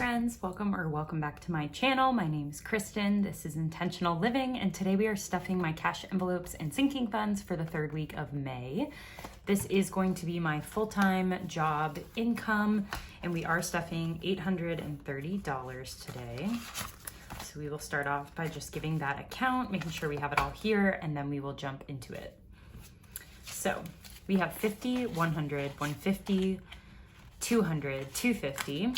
friends, welcome back to my channel. My name is Kristen. This is Intentional Living, and today we are stuffing my cash envelopes and sinking funds for the third week of May. This is going to be my full-time job income, and we are stuffing $830 today. So we will start off by just giving that account, making sure we have it all here, and then we will jump into it. So we have 50, 100, 150, 200, 250,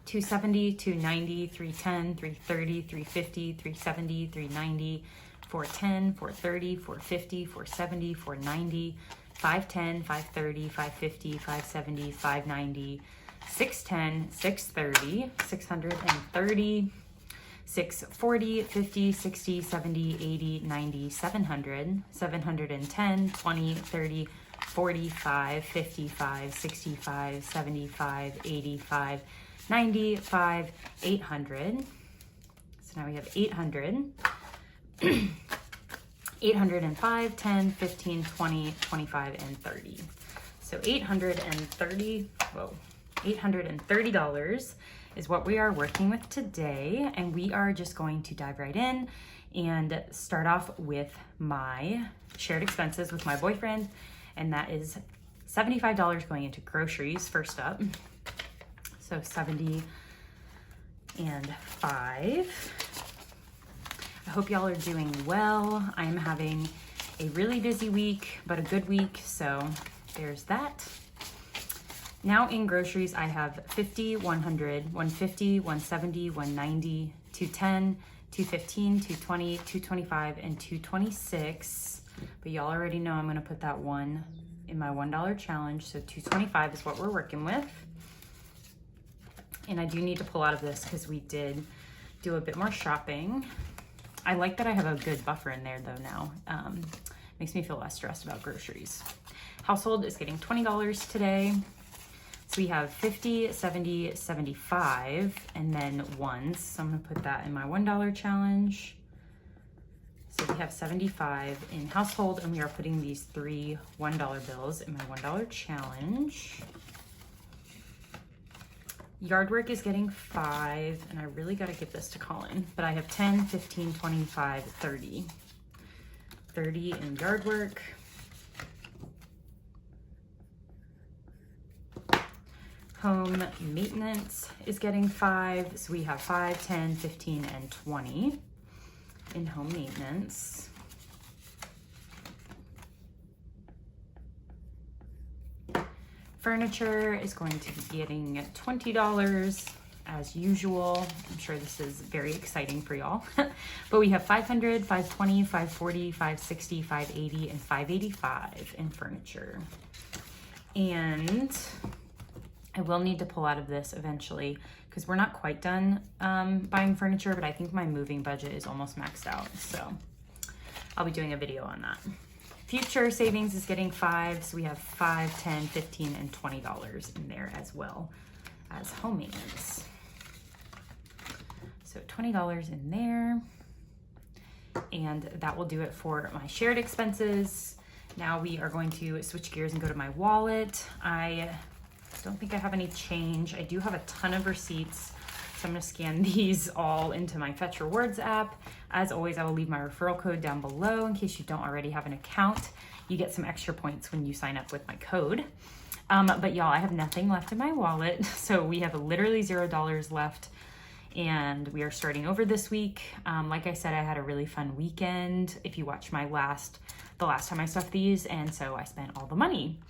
270, 290, 310, 330, 350, 370, 390, 410, 430, 450, 470, 490, 510, 530, 550, 570, 590, 610, 630, 630, 640, 50, 60, 70, 80, 90, 700, 710, 20, 30, 45, 55, 65, 75, 85, 95, 800. So now we have 800, 805, 10, 15, 20, 25, and 30. So $830 is what we are working with today. And we are just going to dive right in and start off with my shared expenses with my boyfriend. And that is $75 going into groceries first up. So 70 and 5. I hope y'all are doing well. I am having a really busy week, but a good week. So there's that. Now in groceries, I have 50, 100, 150, 170, 190, 210, 215, 220, 225, and 226. But y'all already know I'm gonna put that one in my $1 challenge. So 225 is what we're working with. And I do need to pull out of this because we did do a bit more shopping. I like that I have a good buffer in there though now. Makes me feel less stressed about groceries. Household is getting $20 today. So we have 50, 70, 75, and then ones. So I'm gonna put that in my $1 challenge. So we have 75 in household, and we are putting these 3 $1 bills in my $1 challenge. Yard work is getting 5, and I really gotta give this to Colin, but I have 10, 15, 25, 30. 30 in yard work. Home maintenance is getting 5, so we have 5, 10, 15, and 20 in home maintenance. Furniture is going to be getting $20 as usual. I'm sure this is very exciting for y'all. But we have 500, 520, 540, 560, 580, and 585 in furniture. And I will need to pull out of this eventually because we're not quite done buying furniture, but I think my moving budget is almost maxed out. So I'll be doing a video on that. Future savings is getting 5, so we have 5, 10, 15, and $20 in there as well as home maintenance. So $20 in there. And that will do it for my shared expenses. Now we are going to switch gears and go to my wallet. I don't think I have any change. I do have a ton of receipts, so I'm gonna scan these all into my Fetch Rewards app. As always, I will leave my referral code down below in case you don't already have an account. You get some extra points when you sign up with my code. But y'all, I have nothing left in my wallet, so we have literally $0 left, and we are starting over this week. Like I said, I had a really fun weekend. If you watch the last time I stuffed these, and so I spent all the money.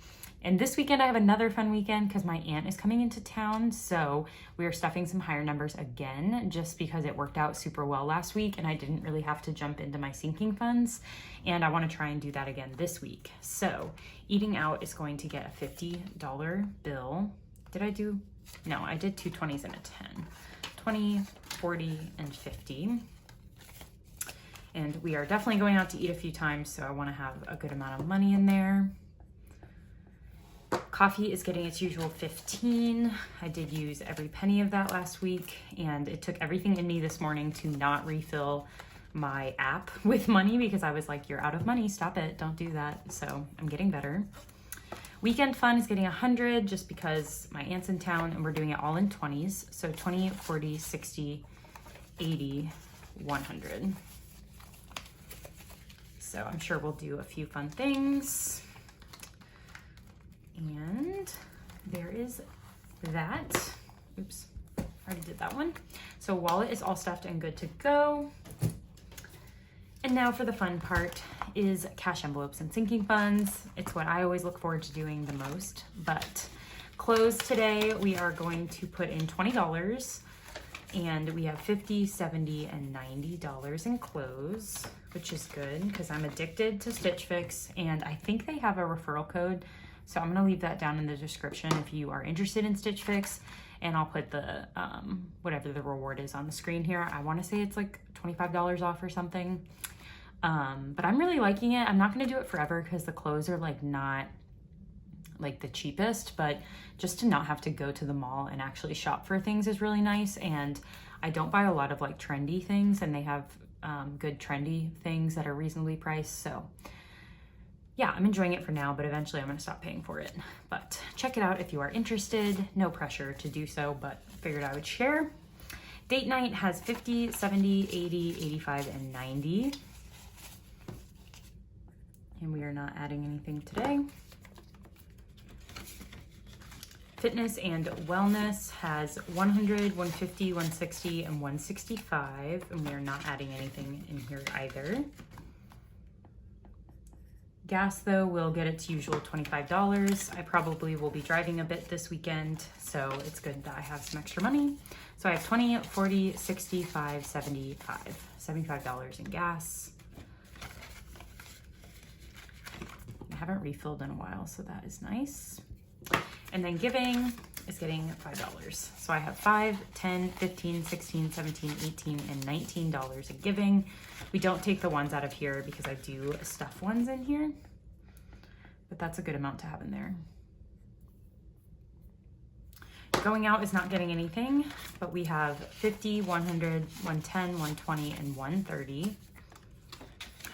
And this weekend I have another fun weekend because my aunt is coming into town. So we are stuffing some higher numbers again, just because it worked out super well last week and I didn't really have to jump into my sinking funds. And I want to try and do that again this week. So eating out is going to get a $50 bill. No, I did 2 20s and a 10. 20, 40, and 50. And we are definitely going out to eat a few times, so I want to have a good amount of money in there. Coffee is getting its usual 15. I did use every penny of that last week, and it took everything in me this morning to not refill my app with money because I was like, you're out of money, stop it, don't do that. So I'm getting better. Weekend fun is getting 100 just because my aunt's in town and we're doing it all in 20s. So 20, 40, 60, 80, 100. So I'm sure we'll do a few fun things. And there is that. Oops, already did that one. So wallet is all stuffed and good to go. And now for the fun part is cash envelopes and sinking funds. It's what I always look forward to doing the most, but clothes today, we are going to put in $20 and we have $50, $70, and $90 in clothes, which is good because I'm addicted to Stitch Fix and I think they have a referral code. So I'm gonna leave that down in the description if you are interested in Stitch Fix, and I'll put the, whatever the reward is on the screen here. I wanna say it's like $25 off or something. But I'm really liking it. I'm not gonna do it forever because the clothes are like not like the cheapest, but just to not have to go to the mall and actually shop for things is really nice. And I don't buy a lot of like trendy things, and they have good trendy things that are reasonably priced. So yeah, I'm enjoying it for now, but eventually I'm gonna stop paying for it. But check it out if you are interested. No pressure to do so, but figured I would share. Date night has 50, 70, 80, 85, and 90. And we are not adding anything today. Fitness and wellness has 100, 150, 160, and 165, and we are not adding anything in here either. Gas though will get its usual $25. I probably will be driving a bit this weekend, so it's good that I have some extra money. So I have 20, 40, 65, 75, $75 in gas. I haven't refilled in a while, so that is nice. And then giving is getting $5. So I have 5, 10, 15, 16, 17, 18, and $19 in giving. We don't take the ones out of here because I do stuff ones in here, but that's a good amount to have in there. Going out is not getting anything, but we have 50, 100, 110, 120, and 130.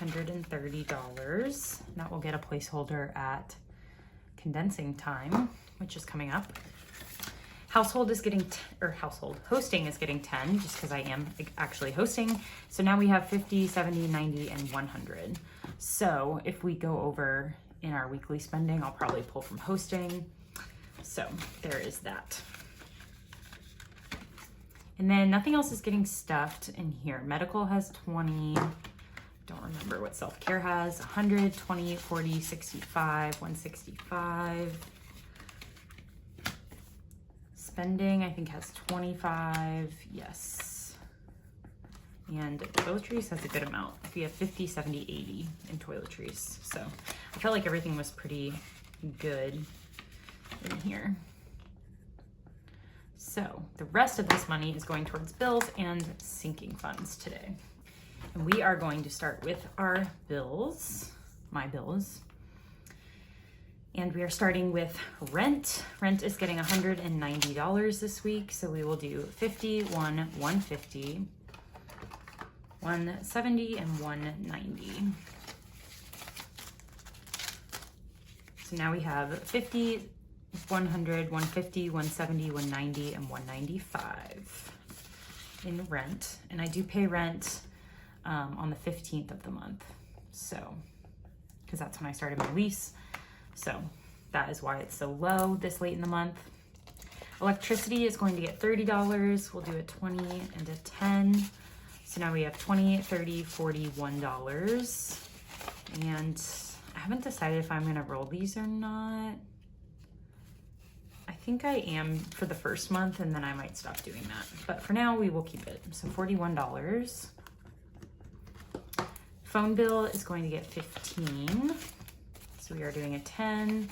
$130. That will get a placeholder at condensing time, which is coming up. Household is getting, hosting is getting 10 just because I am actually hosting. So now we have 50, 70, 90, and 100. So if we go over in our weekly spending, I'll probably pull from hosting. So there is that. And then nothing else is getting stuffed in here. Medical has 20. Don't remember what self-care has. 100, 20, 40, 65, 165. Spending, I think, has 25. Yes. And toiletries has a good amount. We have 50, 70, 80 in toiletries. So I felt like everything was pretty good in here. So the rest of this money is going towards bills and sinking funds today. And we are going to start with our bills, my bills. And we are starting with rent. Rent is getting $190 this week. So we will do 50, 150, 170, and 190. So now we have 50, 100, 150, 170, 190, and 195 in rent. And I do pay rent on the 15th of the month. So, because that's when I started my lease. So that is why it's so low this late in the month. Electricity is going to get $30. We'll do a 20 and a 10. So now we have 20, 30, 40, $1. And I haven't decided if I'm gonna roll these or not. I think I am for the first month, and then I might stop doing that. But for now, we will keep it. So $41. Phone bill is going to get 15. So we are doing a 10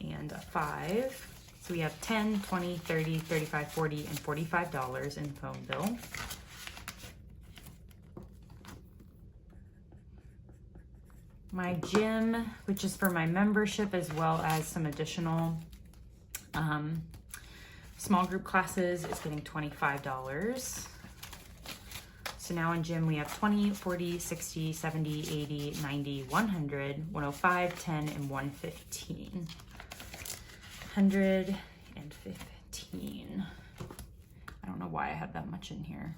and a 5. So we have 10, 20, 30, 35, 40, and $45 in phone bill. My gym, which is for my membership, as well as some additional small group classes, is getting $25. So now in gym, we have 20, 40, 60, 70, 80, 90, 100, 105, 10, and 115. 115. I don't know why I have that much in here.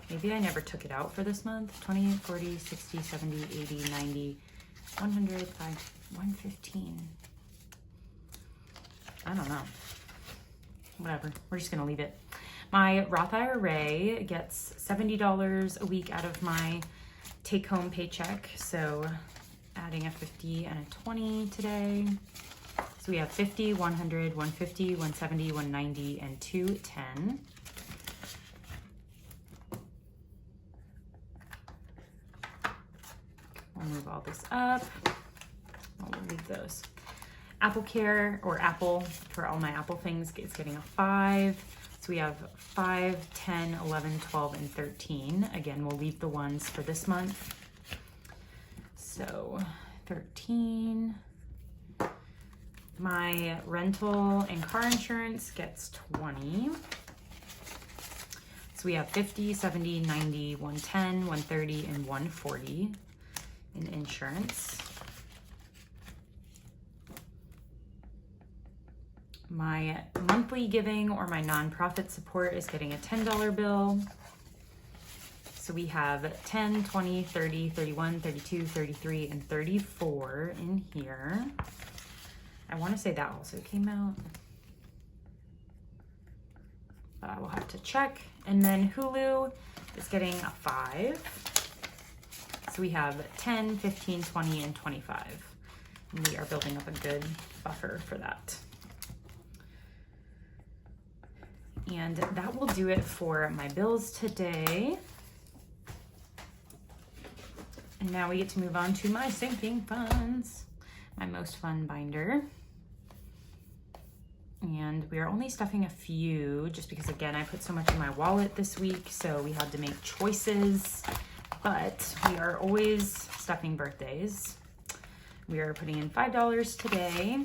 Maybe I never took it out for this month. 20, 40, 60, 70, 80, 90, 100, 115. I don't know. Whatever, we're just gonna leave it. My Roth IRA gets $70 a week out of my take-home paycheck. So adding a 50 and a 20 today. So we have 50, 100, 150, 170, 190, and 210. We'll move all this up. We'll leave those. Apple Care, or Apple, for all my Apple things, is getting a 5. So we have 5, 10, 11, 12, and 13. Again, we'll leave the ones for this month. So 13. My rental and car insurance gets 20. So we have 50, 70, 90, 110, 130, and 140 in insurance. My monthly giving, or my nonprofit support, is getting a $10 bill. So we have 10, 20, 30, 31, 32, 33, and 34 in here. I want to say that also came out, but I will have to check. And then Hulu is getting a 5. So we have 10, 15, 20, and 25. And we are building up a good buffer for that. And that will do it for my bills today. And now we get to move on to my sinking funds, my most fun binder. And we are only stuffing a few just because, again, I put so much in my wallet this week, so we had to make choices, but we are always stuffing birthdays. We are putting in $5 today.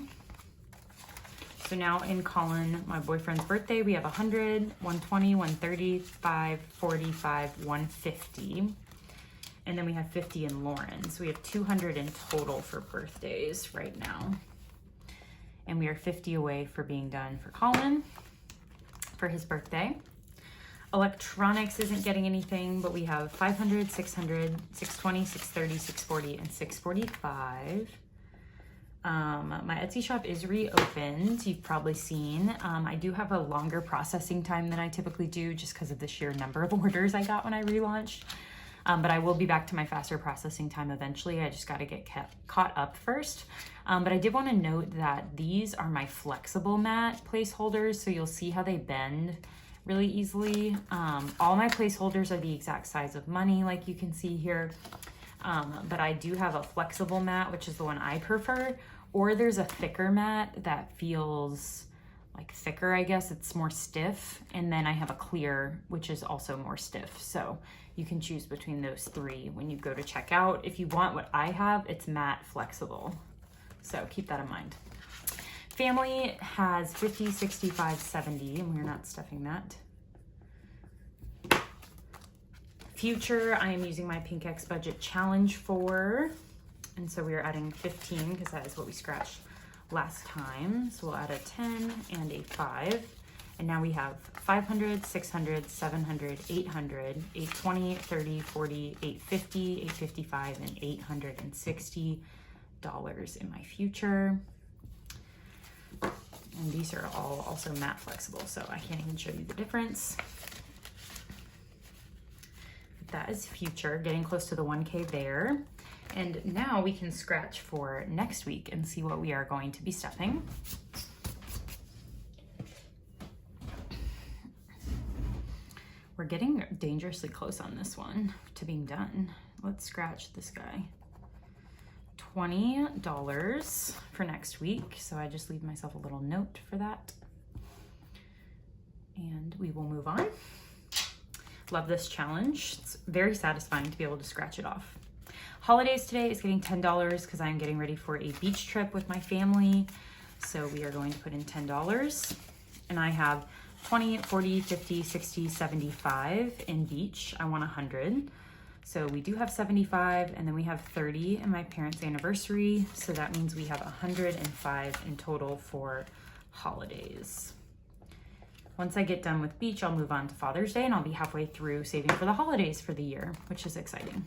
So now in Colin, my boyfriend's birthday, we have 100, 120, 130, 5, 45, 150. And then we have 50 in Lauren. So we have 200 in total for birthdays right now. And we are 50 away for being done for Colin for his birthday. Electronics isn't getting anything, but we have 500, 600, 620, 630, 640, and 645. My Etsy shop is reopened. You've probably seen. I do have a longer processing time than I typically do just because of the sheer number of orders I got when I relaunched. But I will be back to my faster processing time eventually. I just got to get caught up first. But I did want to note that these are my flexible mat placeholders, so you'll see how they bend really easily. All my placeholders are the exact size of money, like you can see here. But I do have a flexible mat, which is the one I prefer, or there's a thicker mat that feels like thicker, I guess. It's more stiff. And then I have a clear, which is also more stiff. So you can choose between those three when you go to checkout. If you want what I have, it's matte flexible. So keep that in mind. Family has 50, 65, 70, and we're not stuffing that. Future, I am using my Pink X budget challenge for, and so we are adding 15 because that is what we scratched last time. So we'll add a 10 and a 5. And now we have 500, 600, 700, 800, 820, 30, 40, 850, 855, and $860 in my future. And these are all also matte flexible, so I can't even show you the difference. That is future, getting close to the 1K there. And now we can scratch for next week and see what we are going to be stuffing. We're getting dangerously close on this one to being done. Let's scratch this guy. $20 for next week. So I just leave myself a little note for that. And we will move on. Love this challenge. It's very satisfying to be able to scratch it off. Holidays today is getting $10 because I'm getting ready for a beach trip with my family. So we are going to put in $10. And I have 20, 40, 50, 60, 75 in beach. I want 100. So we do have 75, and then we have 30 in my parents' anniversary. So that means we have 105 in total for holidays. Once I get done with beach, I'll move on to Father's Day, and I'll be halfway through saving for the holidays for the year, which is exciting.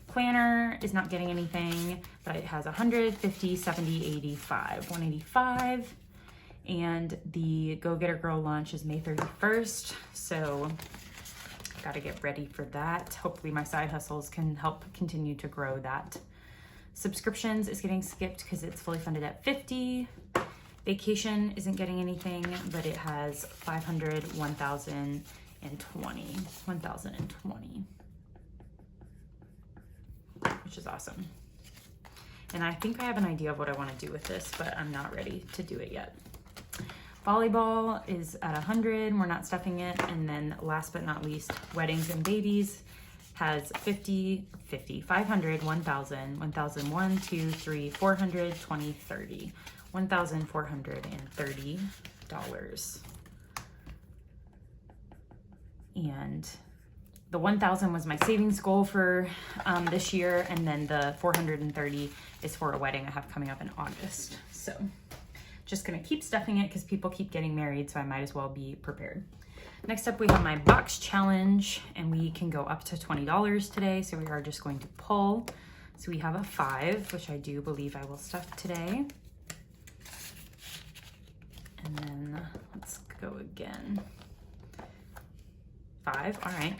Planner is not getting anything, but it has 100, 50, 70, 85, 185. And the Go Getter Girl launch is May 31st. So got to get ready for that. Hopefully my side hustles can help continue to grow that. Subscriptions is getting skipped because it's fully funded at 50. Vacation isn't getting anything, but it has 500, 1,020, 1,020, which is awesome. And I think I have an idea of what I want to do with this, but I'm not ready to do it yet. Volleyball is at 100, we're not stuffing it. And then last but not least, weddings and babies has 50, 500, 1,000, 1,001, 2, 3, 400, 20, 30, $1,430. And the 1,000 was my savings goal for this year. And then the 430 is for a wedding I have coming up in August. So just gonna keep stuffing it because people keep getting married, so I might as well be prepared. Next up, we have my box challenge, and we can go up to $20 today. So we are just going to pull. So we have a 5, which I do believe I will stuff today. And then let's go again. 5, all right.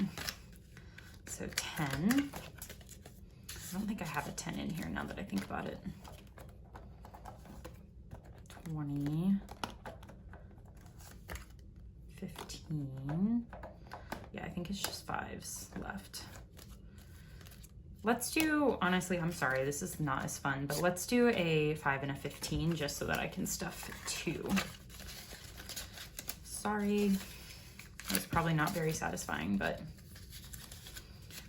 So 10. I don't think I have a 10 in here now that I think about it. 20, 15. Yeah, I think it's just 5s left. Let's do, honestly, I'm sorry, this is not as fun, but let's do a 5 and a 15 just so that I can stuff 2. Sorry, it was probably not very satisfying, but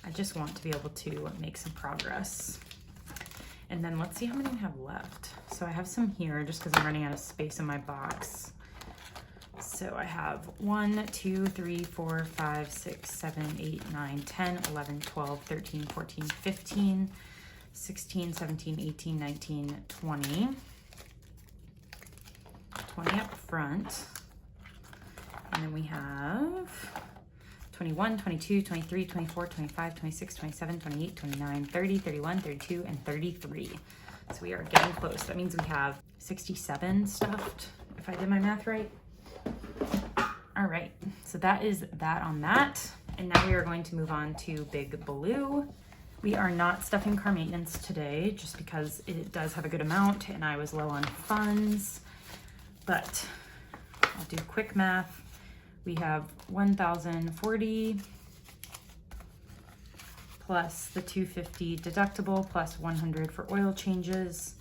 I just want to be able to make some progress. And then let's see how many I have left. So I have some here just because I'm running out of space in my box. So I have 1, 2, 3, 4, 5, 6, 7, 8, 9, 10, 11, 12, 13, 14, 15, 16, 17, 18, 19, 20. 20 up front. And then we have 21, 22, 23, 24, 25, 26, 27, 28, 29, 30, 31, 32, and 33. So we are getting close. That means we have 67 stuffed, if I did my math right. All right, so that is that on that. And now we are going to move on to Big Blue. We are not stuffing car maintenance today just because it does have a good amount and I was low on funds, but I'll do quick math. We have 1,040 plus the 250 deductible plus 100 for oil changes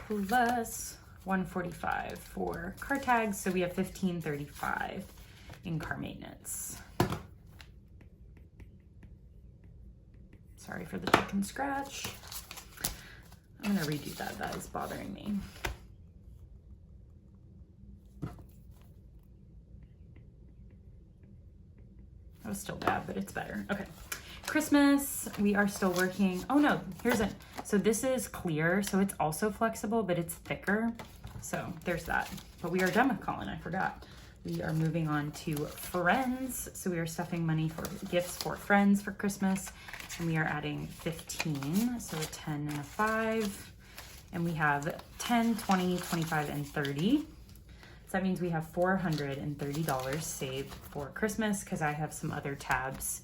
plus 145 for car tags. So we have 1,535 in car maintenance. Sorry for the chicken scratch. I'm gonna redo that. That is bothering me. That was still bad, but it's better. Okay. Christmas, we are still working. Oh no, here's it. So this is clear, so it's also flexible, but it's thicker. So there's that. But we are done with Colin, I forgot. We are moving on to friends. So we are stuffing money for gifts for friends for Christmas. And we are adding 15, so a 10 and a 5. And we have 10, 20, 25, and 30. So that means we have $430 saved for Christmas because I have some other tabs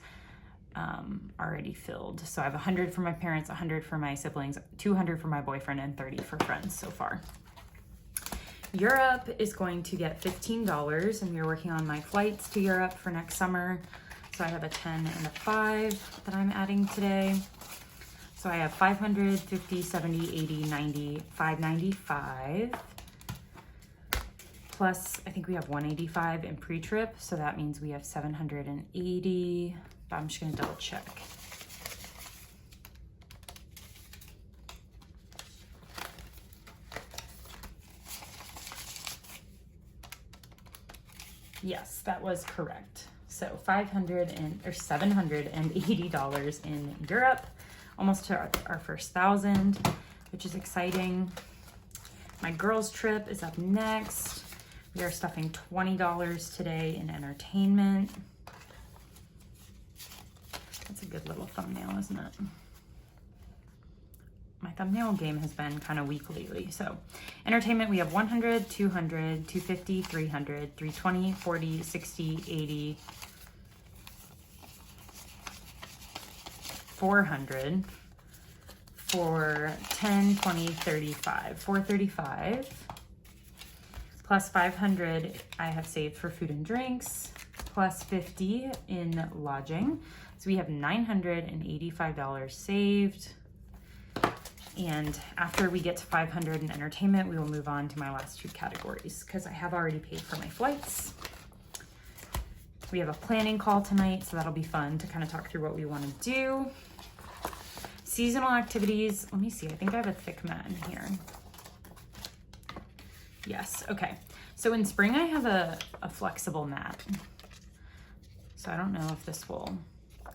already filled. So I have 100 for my parents, 100 for my siblings, 200 for my boyfriend, and 30 for friends so far. Europe is going to get $15, and we are working on my flights to Europe for next summer. So I have a 10 and a 5 that I'm adding today. So I have 500, 50, 70, 80, 90, 595. Plus, I think we have 185 in pre-trip. So that means we have 780. But I'm just gonna double check. Yes, that was correct. So $780 in Europe, almost to our first 1,000, which is exciting. My girls trip is up next. We are stuffing $20 today in entertainment. That's a good little thumbnail, isn't it? My thumbnail game has been kind of weak lately. So entertainment, we have 100, 200, 250, 300, 320, 40, 60, 80, 400, for 10, 20, 35, 435, plus 500 I have saved for food and drinks, plus 50 in lodging. So we have $985 saved. And after we get to 500 in entertainment, we will move on to my last two categories because I have already paid for my flights. We have a planning call tonight, so that'll be fun to kind of talk through what we want to do. Seasonal activities, let me see, I think I have a thick mat in here. Yes, okay. So in spring, I have a flexible mat. So I don't know if this will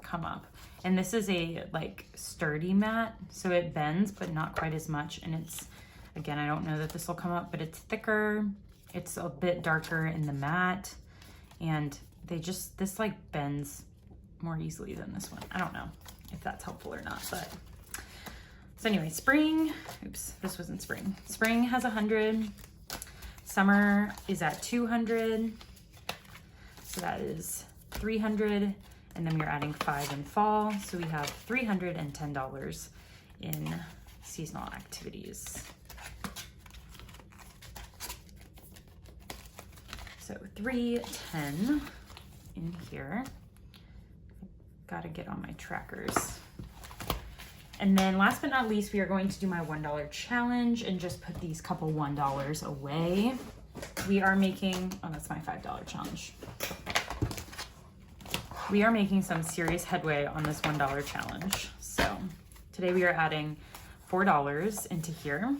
come up. And this is a like sturdy mat, so it bends, but not quite as much. And it's, again, I don't know that this will come up, but it's thicker. It's a bit darker in the mat. And this like bends more easily than this one. I don't know if that's helpful or not, but. So anyway, spring, oops, this wasn't spring. Spring has 100. Summer is at 200. So that is 300. And then we're adding 5 in fall. So we have $310 in seasonal activities. So 310 in here. Gotta get on my trackers. And then last but not least, we are going to do my $1 challenge and just put these couple $1 away. We are making, oh, that's my $5 challenge. We are making some serious headway on this $1 challenge. So today we are adding $4 into here.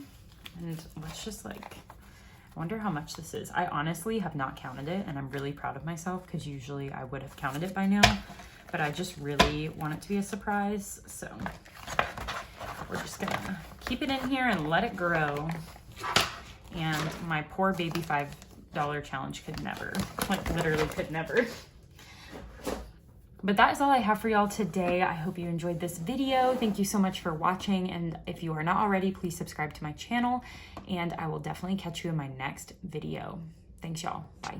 And let's just like, I wonder how much this is. I honestly have not counted it, and I'm really proud of myself because usually I would have counted it by now, but I just really want it to be a surprise. So we're just gonna keep it in here and let it grow. And my poor baby $5 challenge could never, like literally could never. But that is all I have for y'all today. I hope you enjoyed this video. Thank you so much for watching. And if you are not already, please subscribe to my channel. And I will definitely catch you in my next video. Thanks, y'all. Bye.